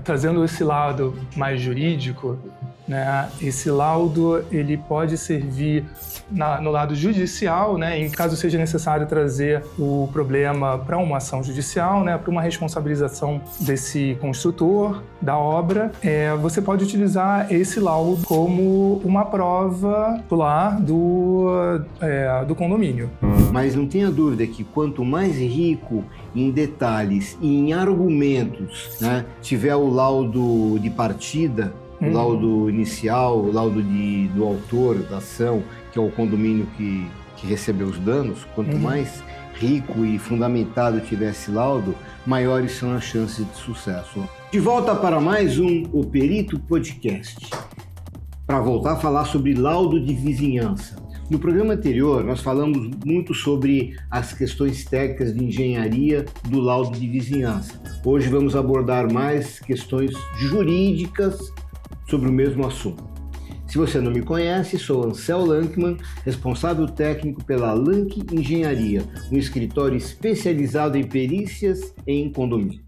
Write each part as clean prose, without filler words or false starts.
trazendo esse lado mais jurídico, né, esse laudo ele pode servir no lado judicial, né, em caso seja necessário trazer o problema para uma ação judicial, né, para uma responsabilização desse construtor da obra, você pode utilizar esse laudo como uma prova titular do condomínio. Mas não tenha dúvida que quanto mais rico em detalhes e em argumentos, né, tiver o laudo de partida, o laudo inicial, o laudo do autor da ação, que é o condomínio que recebeu os danos, quanto mais rico e fundamentado tiver esse laudo, maiores são as chances de sucesso. De volta para mais um O Perito Podcast, para voltar a falar sobre laudo de vizinhança. No programa anterior, nós falamos muito sobre as questões técnicas de engenharia do laudo de vizinhança. Hoje vamos abordar mais questões jurídicas sobre o mesmo assunto. Se você não me conhece, sou Ansel Lankman, responsável técnico pela Lank Engenharia, um escritório especializado em perícias em condomínios.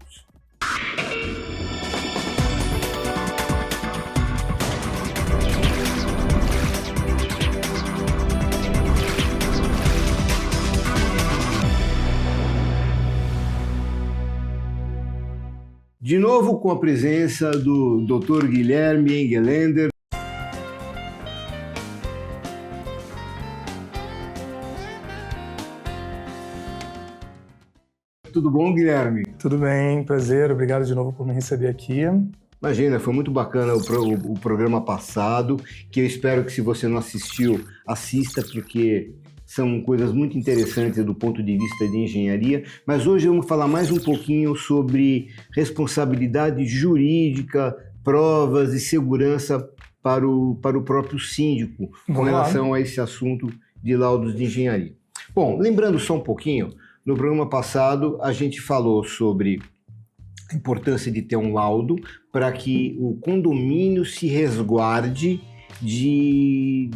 De novo com a presença do Dr. Guilherme Engelender. Tudo bom, Guilherme? Tudo bem, prazer, obrigado de novo por me receber aqui. Imagina, foi muito bacana o programa passado, que eu espero que se você não assistiu, assista, porque são coisas muito interessantes do ponto de vista de engenharia, mas hoje vamos falar mais um pouquinho sobre responsabilidade jurídica, provas e segurança para o próprio síndico com relação a esse assunto de laudos de engenharia. Bom, lembrando só um pouquinho, no programa passado a gente falou sobre a importância de ter um laudo para que o condomínio se resguarde de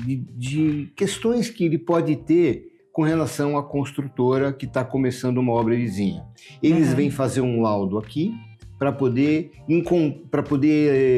questões que ele pode ter com relação à construtora que está começando uma obra vizinha. Eles vêm fazer um laudo aqui para poder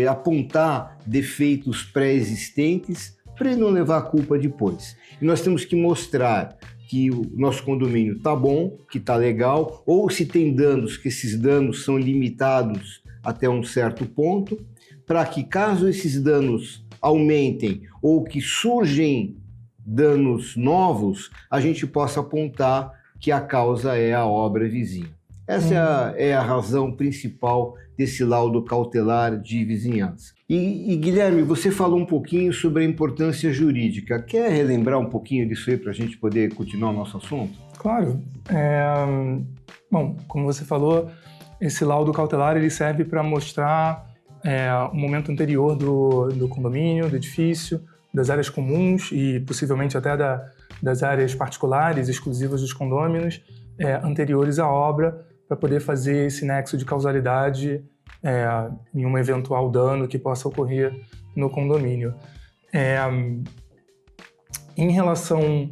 apontar defeitos pré-existentes para ele não levar a culpa depois. E nós temos que mostrar que o nosso condomínio está bom, que está legal, ou se tem danos, que esses danos são limitados até um certo ponto, para que caso esses danos aumentem ou que surgem danos novos, a gente possa apontar que a causa é a obra vizinha. Essa é a razão principal desse laudo cautelar de vizinhança. E Guilherme, você falou um pouquinho sobre a importância jurídica. Quer relembrar um pouquinho disso aí para a gente poder continuar o nosso assunto? Claro. Bom, como você falou, esse laudo cautelar ele serve para mostrar o momento anterior do condomínio, do edifício, das áreas comuns e possivelmente até das áreas particulares exclusivas dos condôminos anteriores à obra, para poder fazer esse nexo de causalidade em um eventual dano que possa ocorrer no condomínio. Em relação,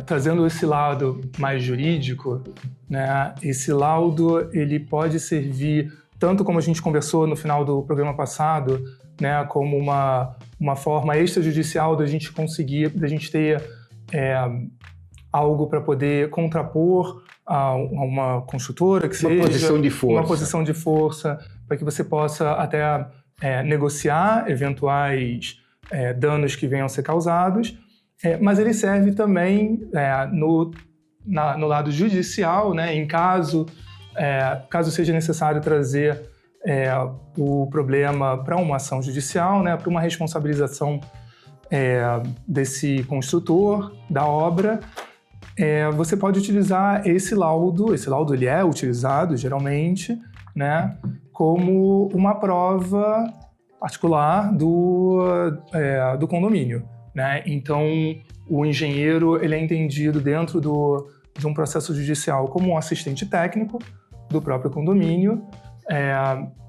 trazendo esse lado mais jurídico, né, esse laudo ele pode servir, tanto como a gente conversou no final do programa passado, né, como uma forma extrajudicial da gente conseguir, da gente ter algo para poder contrapor a uma construtora, que seja uma posição de força, para que você possa até negociar eventuais danos que venham a ser causados, mas ele serve também no lado judicial, né, em caso seja necessário trazer o problema para uma ação judicial, né, para uma responsabilização desse construtor da obra. Você pode utilizar esse laudo ele é utilizado geralmente, né, como uma prova particular do condomínio, né? Então, o engenheiro ele é entendido dentro de um processo judicial como um assistente técnico do próprio condomínio,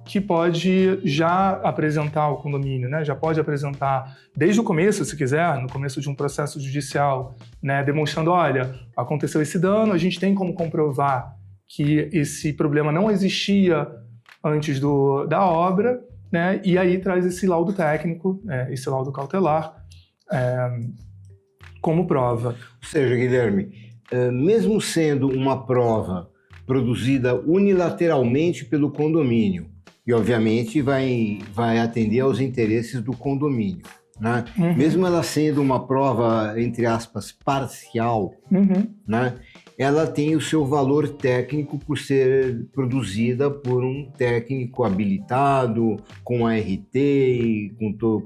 que pode já apresentar ao condomínio, né? Já pode apresentar desde o começo, se quiser, no começo de um processo judicial, né? Demonstrando, olha, aconteceu esse dano, a gente tem como comprovar que esse problema não existia antes da obra, né? E aí traz esse laudo técnico, esse laudo cautelar, como prova. Ou seja, Guilherme, mesmo sendo uma prova produzida unilateralmente pelo condomínio, e obviamente vai atender aos interesses do condomínio, né? Mesmo ela sendo uma prova, entre aspas, parcial, né? Ela tem o seu valor técnico por ser produzida por um técnico habilitado, com ART,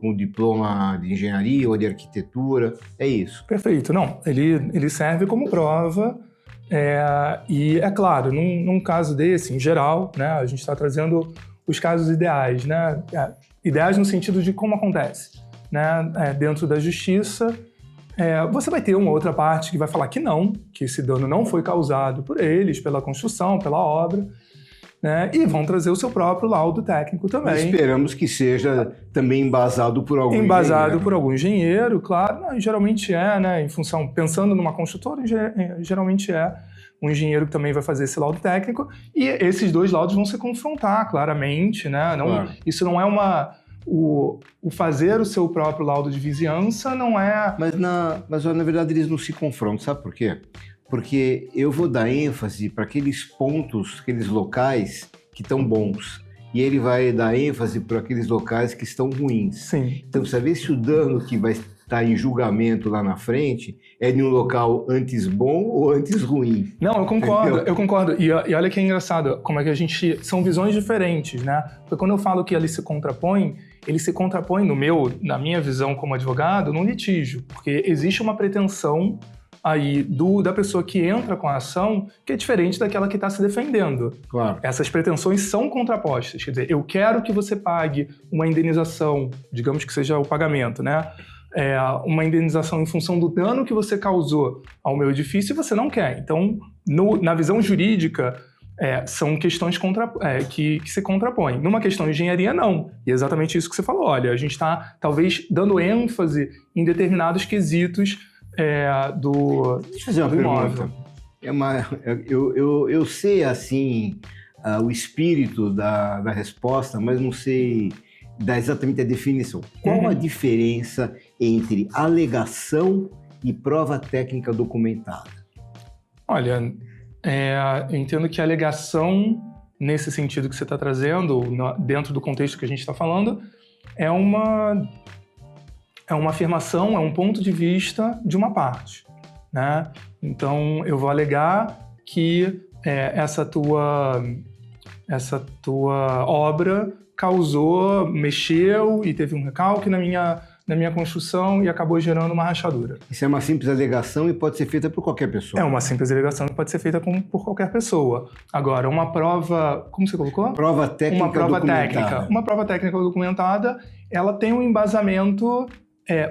com diploma de engenharia ou de arquitetura, é isso. Perfeito. Não, ele serve como prova, e é claro, num caso desse, em geral, né, a gente está trazendo os casos ideais, né? Ideais no sentido de como acontece, né? Dentro da justiça, você vai ter uma outra parte que vai falar que não, que esse dano não foi causado por eles, pela construção, pela obra, né? E vão trazer o seu próprio laudo técnico também. Esperamos que seja também embasado por algum engenheiro. Por algum engenheiro, claro. Não, geralmente né? Em função, pensando numa construtora, geralmente um engenheiro que também vai fazer esse laudo técnico, e esses dois laudos vão se confrontar claramente, né? Claro. Isso não é o fazer o seu próprio laudo de vizinhança não é... Mas na verdade eles não se confrontam, sabe por quê? Porque eu vou dar ênfase para aqueles pontos, aqueles locais que estão bons, e ele vai dar ênfase para aqueles locais que estão ruins. Sim. Então, saber se o dano que vai estar em julgamento lá na frente é de um local antes bom ou antes ruim. Não, eu concordo. E olha que é engraçado, como é que são visões diferentes, né? Porque quando eu falo que ele se contrapõe na minha visão como advogado, num litígio, porque existe uma pretensão aí da pessoa que entra com a ação que é diferente daquela que está se defendendo. Claro. Essas pretensões são contrapostas, quer dizer, eu quero que você pague uma indenização, digamos que seja o pagamento, né? Uma indenização em função do dano que você causou ao meu edifício e você não quer. Então, na visão jurídica, são questões que se contrapõem. Numa questão de engenharia, não. E é exatamente isso que você falou. Olha, a gente está, talvez, dando ênfase em determinados quesitos do Deixa eu fazer uma imóvel. Pergunta. Eu sei, assim, o espírito da resposta, mas não sei dar exatamente a definição. Qual a diferença entre alegação e prova técnica documentada? Olha, eu entendo que a alegação, nesse sentido que você está trazendo, dentro do contexto que a gente está falando, é uma afirmação, é um ponto de vista de uma parte, né? Então, eu vou alegar que essa tua obra mexeu e teve um recalque na minha construção e acabou gerando uma rachadura. Isso é uma simples alegação e pode ser feita por qualquer pessoa. É uma simples alegação que pode ser feita por qualquer pessoa. Agora, uma prova... Como você colocou? Prova técnica documentada. Uma prova técnica documentada, ela tem um embasamento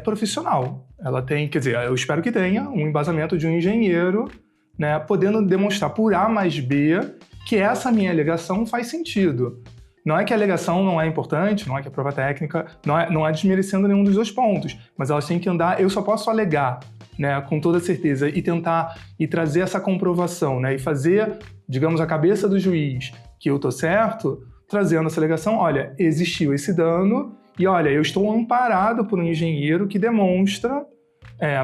profissional. Ela tem, quer dizer, eu espero que tenha um embasamento de um engenheiro, né, podendo demonstrar por A mais B que essa minha alegação faz sentido. Não é que a alegação não é importante, não é que a prova técnica não é desmerecendo nenhum dos dois pontos, mas elas têm que andar, eu só posso alegar, né, com toda certeza e tentar e trazer essa comprovação, né, e fazer, digamos, a cabeça do juiz que eu tô certo, trazendo essa alegação, olha, existiu esse dano e olha, eu estou amparado por um engenheiro que demonstra,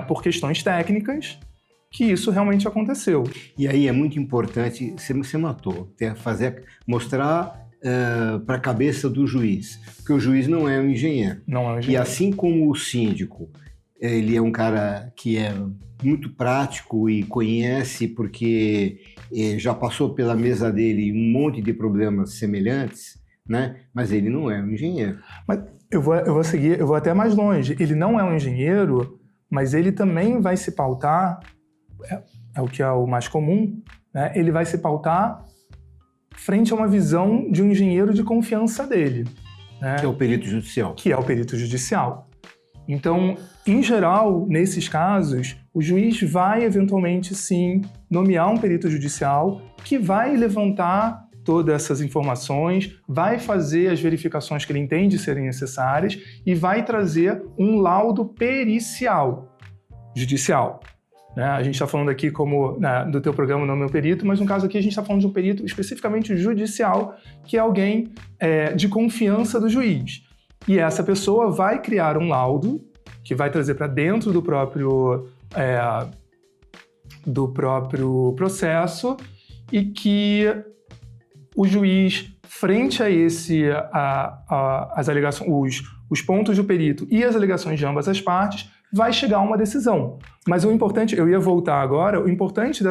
por questões técnicas, que isso realmente aconteceu. E aí é muito importante, você matou, mostrar para a cabeça do juiz, porque o juiz não é um engenheiro. Não é um engenheiro. E assim como o síndico, ele é um cara que é muito prático e conhece, porque já passou pela mesa dele um monte de problemas semelhantes, né? Mas ele não é um engenheiro. Mas eu vou até mais longe. Ele não é um engenheiro, mas ele também vai se pautar, é o que é o mais comum, né? Ele vai se pautar frente a uma visão de um engenheiro de confiança dele, né? Que é o perito judicial. Que é o perito judicial. Então, em geral, nesses casos, o juiz vai eventualmente, sim, nomear um perito judicial que vai levantar todas essas informações, vai fazer as verificações que ele entende serem necessárias e vai trazer um laudo pericial judicial. né? A gente está falando aqui como do teu programa Não Meu Perito, mas no caso aqui a gente está falando de um perito especificamente judicial, que é alguém de confiança do juiz. E essa pessoa vai criar um laudo que vai trazer para dentro do próprio processo e que o juiz, frente a as alegações, os pontos do perito e as alegações de ambas as partes, vai chegar a uma decisão. Mas o importante, eu ia voltar agora, o importante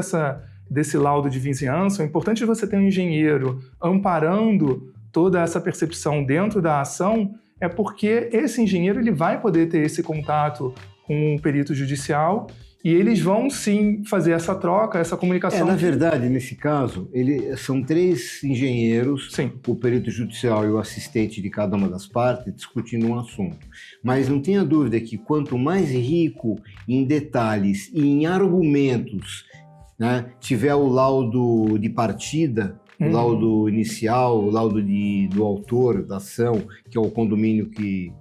desse laudo de vizinhança, o importante de você ter um engenheiro amparando toda essa percepção dentro da ação é porque esse engenheiro ele vai poder ter esse contato com o perito judicial e eles vão sim fazer essa troca, essa comunicação. Na verdade, nesse caso, são 3 engenheiros, sim, o perito judicial e o assistente de cada uma das partes, discutindo um assunto. Mas não tenha dúvida que quanto mais rico em detalhes e em argumentos, né, tiver o laudo de partida, o laudo inicial, o laudo do autor da ação, que é o condomínio que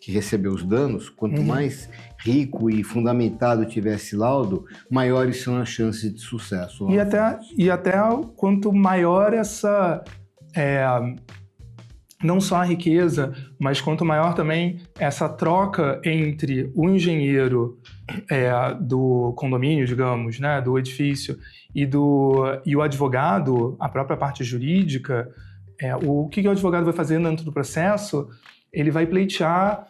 recebeu os danos, quanto mais rico e fundamentado tiver esse laudo, maiores são as chances de sucesso. E até quanto maior não só a riqueza, mas quanto maior também essa troca entre o engenheiro do condomínio, digamos, né, do edifício, e o advogado, a própria parte jurídica, o que o advogado vai fazer dentro do processo? Ele vai pleitear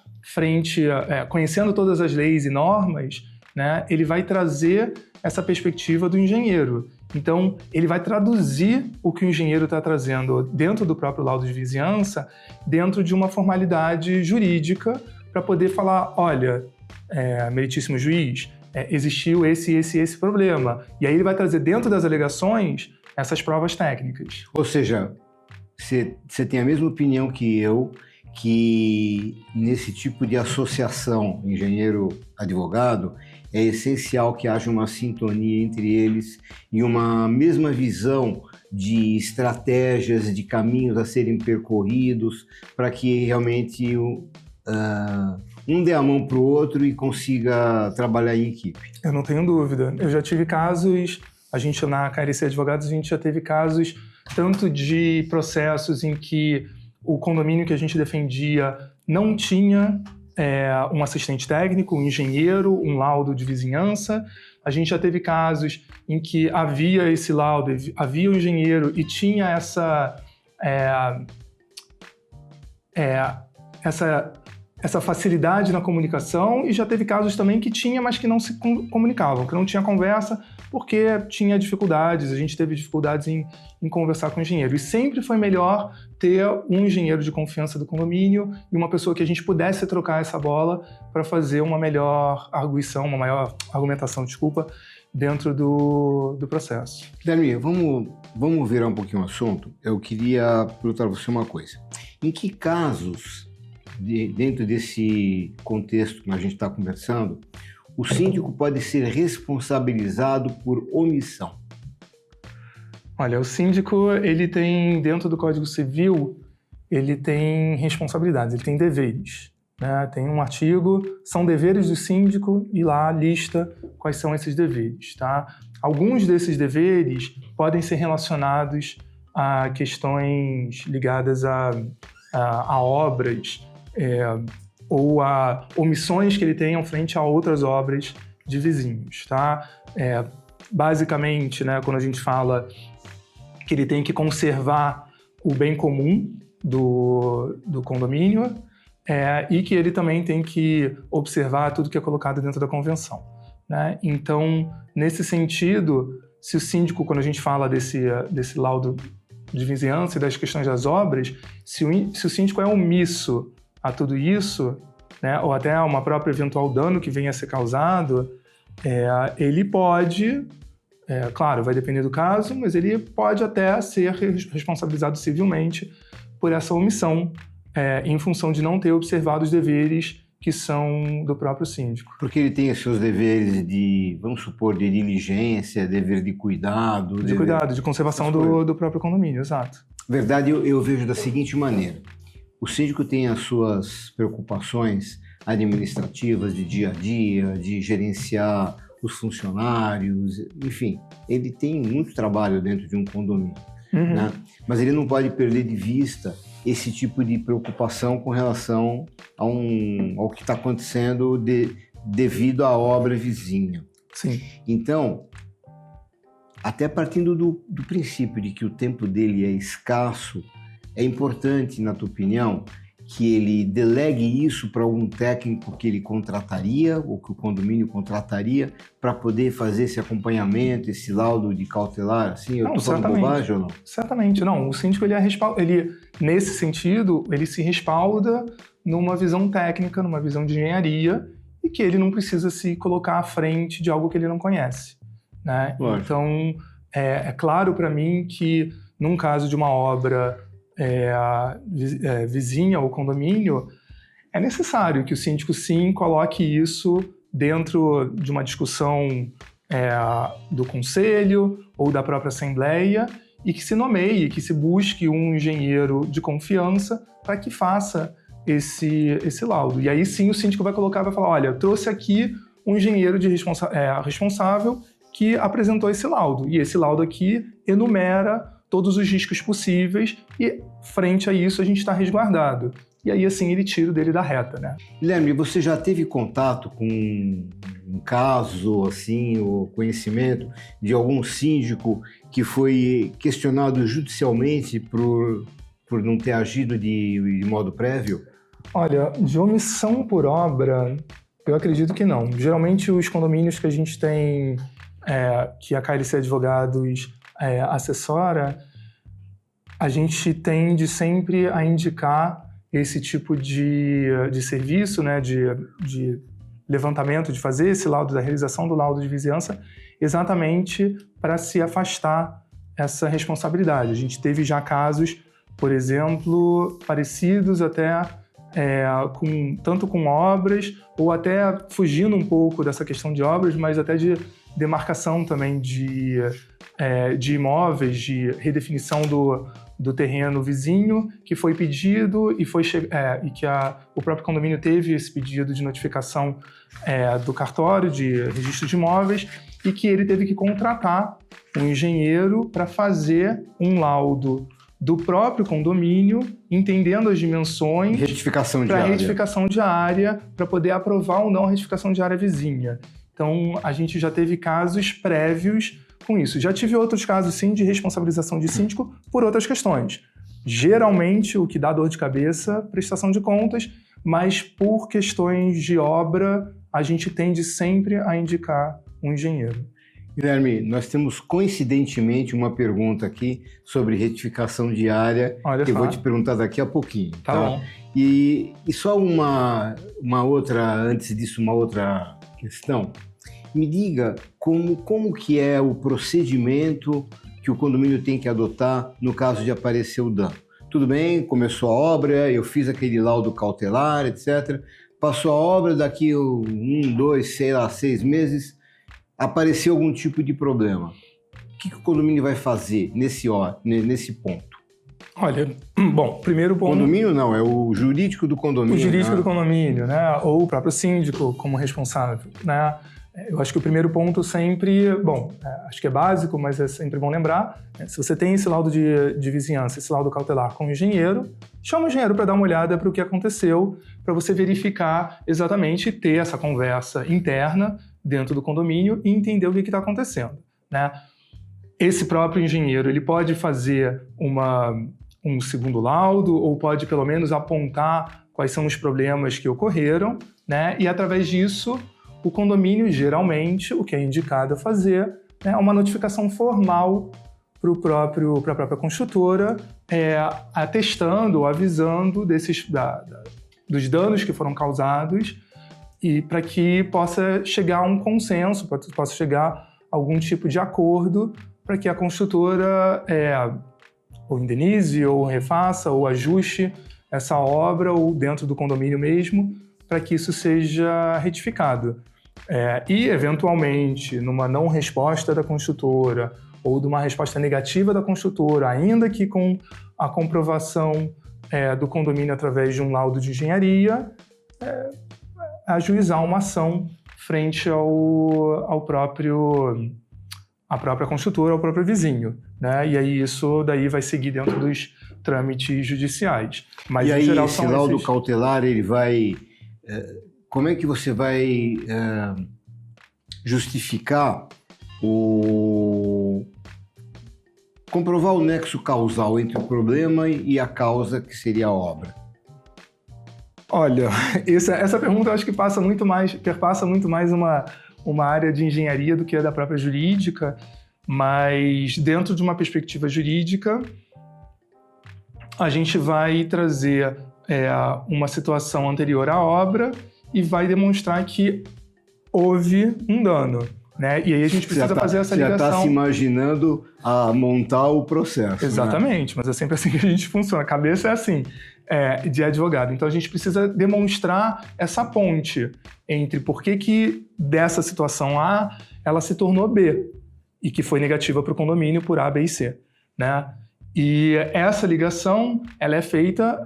conhecendo todas as leis e normas, né, ele vai trazer essa perspectiva do engenheiro. Então, ele vai traduzir o que o engenheiro está trazendo dentro do próprio laudo de vizinhança, dentro de uma formalidade jurídica, para poder falar, olha, meritíssimo juiz, existiu esse problema. E aí ele vai trazer dentro das alegações essas provas técnicas. Ou seja, você tem a mesma opinião que eu, que nesse tipo de associação engenheiro-advogado é essencial que haja uma sintonia entre eles e uma mesma visão de estratégias, de caminhos a serem percorridos para que realmente um dê a mão para o outro e consiga trabalhar em equipe. Eu não tenho dúvida. Eu já tive casos, a gente na KLC Advogados, a gente já teve casos tanto de processos em que o condomínio que a gente defendia não tinha um assistente técnico, um engenheiro, um laudo de vizinhança. A gente já teve casos em que havia esse laudo, havia um engenheiro e tinha essa facilidade na comunicação, e já teve casos também que tinha, mas que não se comunicavam, que não tinha conversa porque tinha dificuldades, a gente teve dificuldades em conversar com o engenheiro. E sempre foi melhor ter um engenheiro de confiança do condomínio e uma pessoa que a gente pudesse trocar essa bola para fazer uma melhor arguição, uma maior argumentação, dentro do processo. Guilherme, vamos virar um pouquinho o assunto. Eu queria perguntar a você uma coisa. Em que casos, dentro desse contexto que a gente está conversando, o síndico pode ser responsabilizado por omissão? Olha, o síndico, ele tem, dentro do Código Civil, ele tem responsabilidades, ele tem deveres, né? Tem um artigo, são deveres do síndico, e lá lista quais são esses deveres, tá? Alguns desses deveres podem ser relacionados a questões ligadas a obras, ou a omissões que ele tenha frente a outras obras de vizinhos, tá? Basicamente, né, quando a gente fala que ele tem que conservar o bem comum do condomínio, e que ele também tem que observar tudo que é colocado dentro da convenção, né? Então, nesse sentido, se o síndico, quando a gente fala desse laudo de vizinhança e das questões das obras, se o síndico é omisso a tudo isso, né, ou até a uma própria eventual dano que venha a ser causado, ele pode, claro, vai depender do caso, mas ele pode até ser responsabilizado civilmente por essa omissão, em função de não ter observado os deveres que são do próprio síndico. Porque ele tem os seus deveres de, vamos supor, de diligência, dever de cuidado... De conservação do próprio condomínio, exato. Verdade, eu vejo da seguinte maneira. O síndico tem as suas preocupações administrativas de dia a dia, de gerenciar os funcionários, enfim, ele tem muito trabalho dentro de um condomínio, né? Mas ele não pode perder de vista esse tipo de preocupação com relação ao que está acontecendo devido à obra vizinha. Sim. Então, até partindo do princípio de que o tempo dele é escasso, é importante, na tua opinião, que ele delegue isso para algum técnico que ele contrataria ou que o condomínio contrataria para poder fazer esse acompanhamento, esse laudo de cautelar, assim? Eu estou falando bobagem ou não? Certamente, não. O síndico, nesse sentido, ele se respalda numa visão técnica, numa visão de engenharia, e que ele não precisa se colocar à frente de algo que ele não conhece, né? Então, é claro para mim que, num caso de uma obra vizinha ou condomínio, é necessário que o síndico, sim, coloque isso dentro de uma discussão do conselho ou da própria assembleia e que se nomeie, que se busque um engenheiro de confiança para que faça esse laudo. E aí sim o síndico vai colocar, vai falar, olha, eu trouxe aqui um engenheiro responsável que apresentou esse laudo. E esse laudo aqui enumera todos os riscos possíveis e, frente a isso, a gente está resguardado. E aí, assim, ele tira o dele da reta, né? Guilherme, você já teve contato com um caso, assim, ou conhecimento de algum síndico que foi questionado judicialmente por não ter agido de modo prévio? Olha, de omissão por obra, eu acredito que não. Geralmente, os condomínios que a gente tem, que a KLC Advogados assessora, a gente tende sempre a indicar esse tipo de serviço, né, de levantamento, de fazer esse laudo, da realização do laudo de vizinhança, exatamente para se afastar essa responsabilidade. A gente teve já casos, por exemplo, parecidos até tanto com obras, ou até fugindo um pouco dessa questão de obras, mas até de demarcação também de imóveis, de redefinição do terreno vizinho, que foi pedido e que o próprio condomínio teve esse pedido de notificação do cartório de registro de imóveis e que ele teve que contratar um engenheiro para fazer um laudo do próprio condomínio, entendendo as dimensões para retificação de área, para poder aprovar ou não a retificação de área vizinha. Então, a gente já teve casos prévios com isso. Já tive outros casos, sim, de responsabilização de síndico por outras questões. Geralmente, o que dá dor de cabeça, prestação de contas, mas por questões de obra, a gente tende sempre a indicar um engenheiro. Guilherme, nós temos coincidentemente uma pergunta aqui sobre retificação de área, que eu vou te perguntar daqui a pouquinho. Tá bom. E só uma outra, antes disso, uma outra questão. Me diga como que é o procedimento que o condomínio tem que adotar no caso de aparecer o dano. Tudo bem, começou a obra, eu fiz aquele laudo cautelar, etc. Passou a obra, daqui 1, 2, 6 meses, apareceu algum tipo de problema. O que o condomínio vai fazer nesse ponto? Olha, bom, primeiro ponto... Condomínio não, é o jurídico do condomínio. O jurídico do condomínio, né? Ou o próprio síndico como responsável, né? Eu acho que o primeiro ponto sempre, acho que é básico, mas é sempre bom lembrar, se você tem esse laudo de vizinhança, esse laudo cautelar com o engenheiro, chama o engenheiro para dar uma olhada para o que aconteceu, para você verificar exatamente e ter essa conversa interna dentro do condomínio e entender o que está acontecendo, né? Esse próprio engenheiro, ele pode fazer um segundo laudo ou pode pelo menos apontar quais são os problemas que ocorreram, né? E através disso, o condomínio, geralmente, o que é indicado a fazer é uma notificação formal para a própria construtora, atestando ou avisando dos danos que foram causados e para que possa chegar a um consenso, possa chegar a algum tipo de acordo para que a construtora ou indenize, ou refaça, ou ajuste essa obra, ou dentro do condomínio mesmo, para que isso seja retificado. E, eventualmente, numa não resposta da construtora ou de uma resposta negativa da construtora, ainda que com a comprovação do condomínio através de um laudo de engenharia, ajuizar uma ação frente à própria construtora, ao próprio vizinho, né? E aí isso daí vai seguir dentro dos trâmites judiciais. Mas, e em aí geral, esse são laudo esses... cautelar, ele vai... como é que você vai justificar comprovar o nexo causal entre o problema e a causa, que seria a obra? Olha, essa pergunta eu acho que perpassa muito mais uma área de engenharia do que a da própria jurídica, mas dentro de uma perspectiva jurídica, a gente vai trazer uma situação anterior à obra e vai demonstrar que houve um dano, né? E aí a gente precisa fazer essa ligação. Já está se imaginando a montar o processo. Exatamente, né? Mas é sempre assim que a gente funciona. A cabeça é assim, de advogado. Então a gente precisa demonstrar essa ponte entre por que dessa situação A ela se tornou B e que foi negativa para o condomínio por A, B e C, né? E essa ligação ela é feita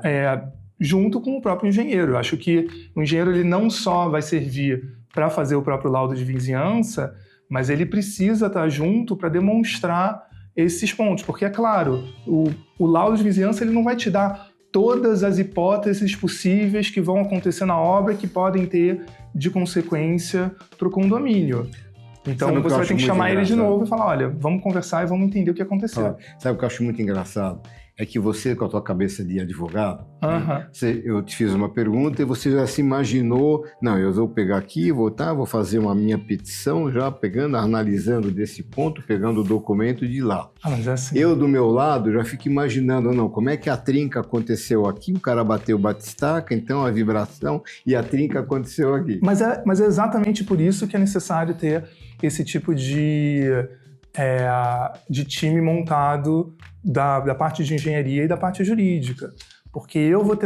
junto com o próprio engenheiro. Eu acho que o engenheiro ele não só vai servir para fazer o próprio laudo de vizinhança, mas ele precisa estar junto para demonstrar esses pontos. Porque, é claro, o laudo de vizinhança ele não vai te dar todas as hipóteses possíveis que vão acontecer na obra e que podem ter de consequência para o condomínio. Então você vai ter que chamar ele de novo e falar, olha, vamos conversar e vamos entender o que aconteceu. Sabe o que eu acho muito engraçado? É que você, com a tua cabeça de advogado, eu te fiz uma pergunta e você já se imaginou, não, eu vou pegar aqui, vou fazer uma minha petição, já analisando desse ponto, pegando o documento de lá. Mas é assim. Eu, do meu lado, já fico imaginando, não, como é que a trinca aconteceu aqui, o cara bateu o batistaca, então a vibração e a trinca aconteceu aqui. Mas é exatamente por isso que é necessário ter esse tipo de time montado da parte de engenharia e da parte jurídica. Porque eu vou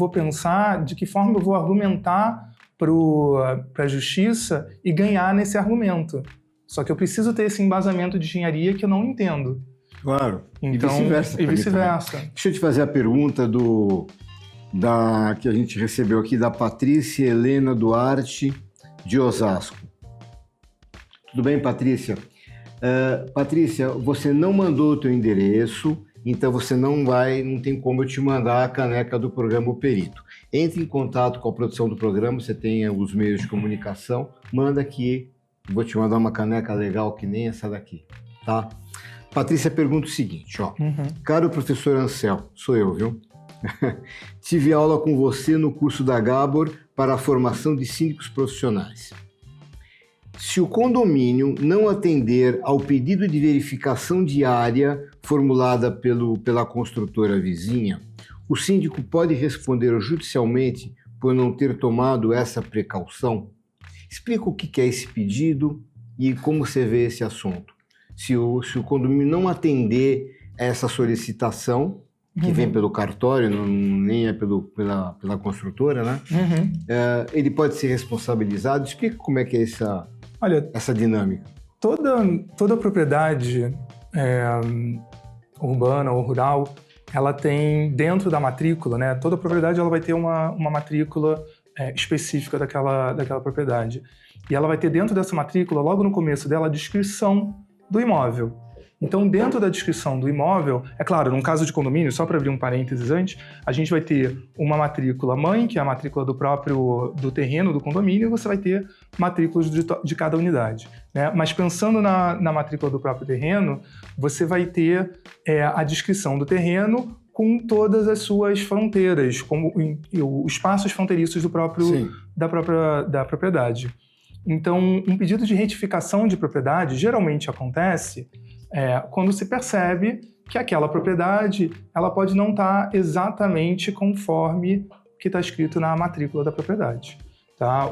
pensar de que forma eu vou argumentar para a justiça e ganhar nesse argumento. Só que eu preciso ter esse embasamento de engenharia que eu não entendo. Claro, então, e vice-versa. Deixa eu te fazer a pergunta que a gente recebeu aqui da Patrícia Helena Duarte, de Osasco. Tudo bem, Patrícia? Patrícia, você não mandou o teu endereço, então você não tem como eu te mandar a caneca do programa O Perito. Entre em contato com a produção do programa, você tem os meios de comunicação, manda aqui, vou te mandar uma caneca legal que nem essa daqui, tá? Patrícia pergunta o seguinte, ó. Caro professor Ansel, sou eu, viu? Tive aula com você no curso da Gabor para a formação de síndicos profissionais. Se o condomínio não atender ao pedido de verificação diária formulada pela construtora vizinha, o síndico pode responder judicialmente por não ter tomado essa precaução? Explica o que é esse pedido e como você vê esse assunto. Se o condomínio não atender essa solicitação, que vem pelo cartório, nem é pela construtora, né? Ele pode ser responsabilizado. Explica como é que é essa dinâmica. Toda propriedade urbana ou rural, ela tem dentro da matrícula, né? Toda propriedade ela vai ter uma matrícula específica daquela propriedade. E ela vai ter dentro dessa matrícula, logo no começo dela, a descrição do imóvel. Então, dentro da descrição do imóvel, é claro, num caso de condomínio, só para abrir um parênteses antes, a gente vai ter uma matrícula mãe, que é a matrícula do terreno do condomínio, e você vai ter matrículas de cada unidade, né? Mas pensando na matrícula do próprio terreno, você vai ter a descrição do terreno com todas as suas fronteiras, como os espaços fronteiriços da propriedade. Então, um pedido de retificação de propriedade geralmente acontece quando se percebe que aquela propriedade ela pode não estar exatamente conforme que está escrito na matrícula da propriedade, tá?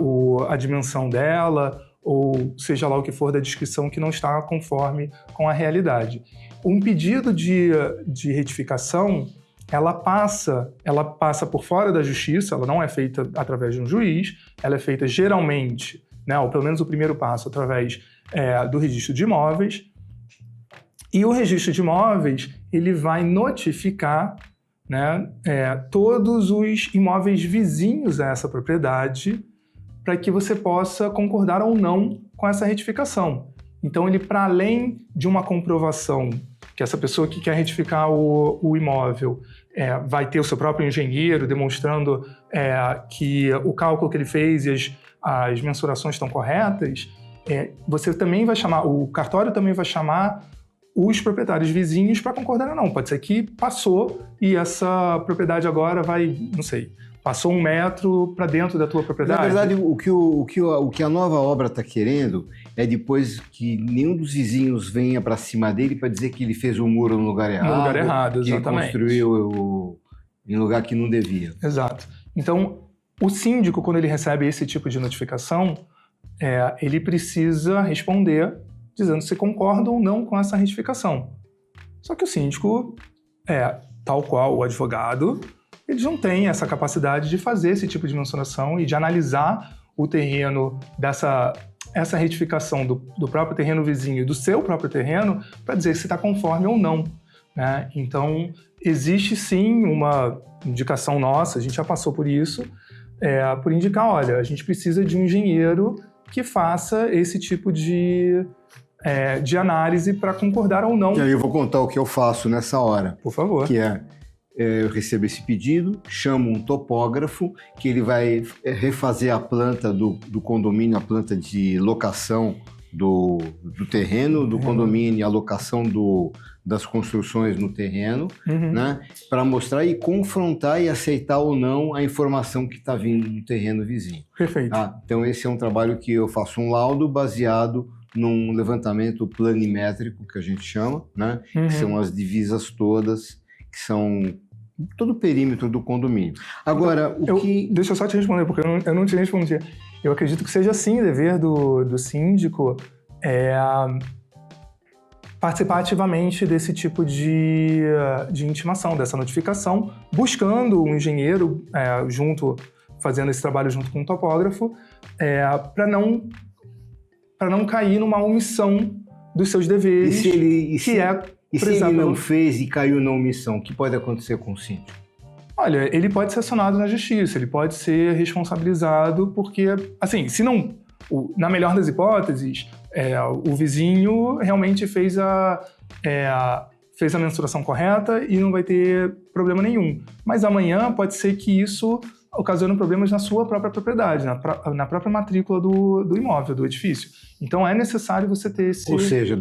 A dimensão dela, ou seja lá o que for da descrição que não está conforme com a realidade. Um pedido de retificação, ela passa por fora da justiça, ela não é feita através de um juiz, ela é feita geralmente, né, ou pelo menos o primeiro passo, através do registro de imóveis. E o registro de imóveis, ele vai notificar, né, todos os imóveis vizinhos a essa propriedade para que você possa concordar ou não com essa retificação. Então, ele, para além de uma comprovação que essa pessoa que quer retificar o imóvel vai ter o seu próprio engenheiro demonstrando que o cálculo que ele fez e as mensurações estão corretas, você também vai chamar, o cartório também vai chamar os proprietários vizinhos para concordar ou não. Pode ser que passou e essa propriedade agora vai, não sei, passou 1 metro para dentro da tua propriedade. Na verdade, o que a nova obra está querendo é depois que nenhum dos vizinhos venha para cima dele para dizer que ele fez o muro no lugar errado. No lugar errado, que exatamente. ele construiu em lugar que não devia. Exato. Então, o síndico, quando ele recebe esse tipo de notificação, ele precisa responder dizendo se concorda ou não com essa retificação. Só que o síndico, tal qual o advogado, eles não têm essa capacidade de fazer esse tipo de mensuração e de analisar o terreno essa retificação do próprio terreno vizinho e do seu próprio terreno para dizer se está conforme ou não, né? Então, existe sim uma indicação nossa, a gente já passou por isso, por indicar, olha, a gente precisa de um engenheiro que faça esse tipo de análise para concordar ou não. E aí eu vou contar o que eu faço nessa hora. Por favor. Que eu recebo esse pedido, chamo um topógrafo, que ele vai refazer a planta do condomínio, a planta de locação do terreno, do condomínio, a locação das construções no terreno, né, para mostrar e confrontar e aceitar ou não a informação que está vindo do terreno vizinho. Perfeito. Tá? Então esse é um trabalho que eu faço um laudo baseado num levantamento planimétrico, que a gente chama, né, que são as divisas todas, que são todo o perímetro do condomínio. Agora, deixa eu só te responder, porque eu não te respondi. Eu acredito que seja sim dever do síndico participar ativamente desse tipo de intimação, dessa notificação, buscando um engenheiro fazendo esse trabalho junto com um topógrafo, para não cair numa omissão dos seus deveres, E se ele não fez e caiu na omissão, o que pode acontecer com o síndico? Olha, ele pode ser acionado na justiça, ele pode ser responsabilizado porque, assim, se não... Na melhor das hipóteses, o vizinho realmente fez a mensuração correta e não vai ter problema nenhum. Mas amanhã pode ser que isso ocasione problemas na sua própria propriedade, na própria matrícula do imóvel, do edifício. Então é necessário você ter esse... Ou seja,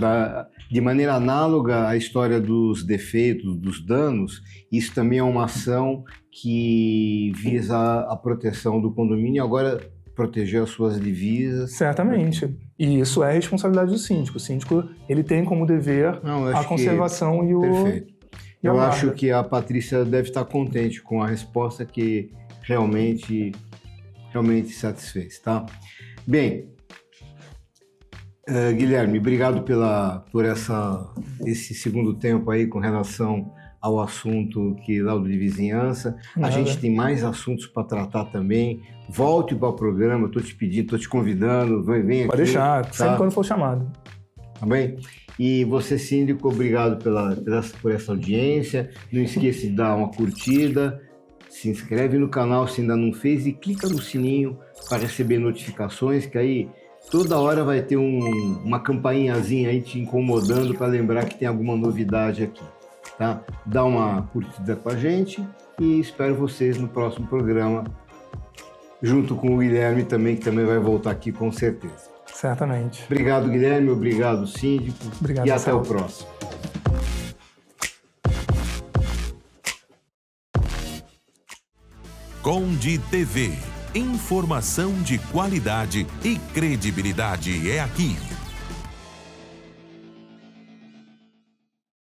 de maneira análoga à história dos defeitos, dos danos, isso também é uma ação que visa a proteção do condomínio, agora proteger as suas divisas. Certamente. E isso é responsabilidade do síndico. O síndico, ele tem como dever a conservação e o... Perfeito. Eu acho que a Patrícia deve estar contente com a resposta, que realmente satisfez, tá? Bem, Guilherme, obrigado por esse segundo tempo aí com relação ao assunto que laudo de vizinhança. A gente tem mais assuntos para tratar também. Volte para o programa, estou te pedindo, estou te convidando, vem aqui. Pode deixar, tá? sempre quando for chamado. Tá bem? E você, síndico, obrigado por essa audiência. Não esqueça de dar uma curtida, se inscreve no canal se ainda não fez e clica no sininho para receber notificações, que aí toda hora vai ter uma campainhazinha aí te incomodando para lembrar que tem alguma novidade aqui, tá? Dá uma curtida com a gente e espero vocês no próximo programa, junto com o Guilherme também, que também vai voltar aqui com certeza. Certamente. Obrigado, Guilherme, obrigado, síndico, obrigado, e até o próximo. Conde TV. Informação de qualidade e credibilidade é aqui.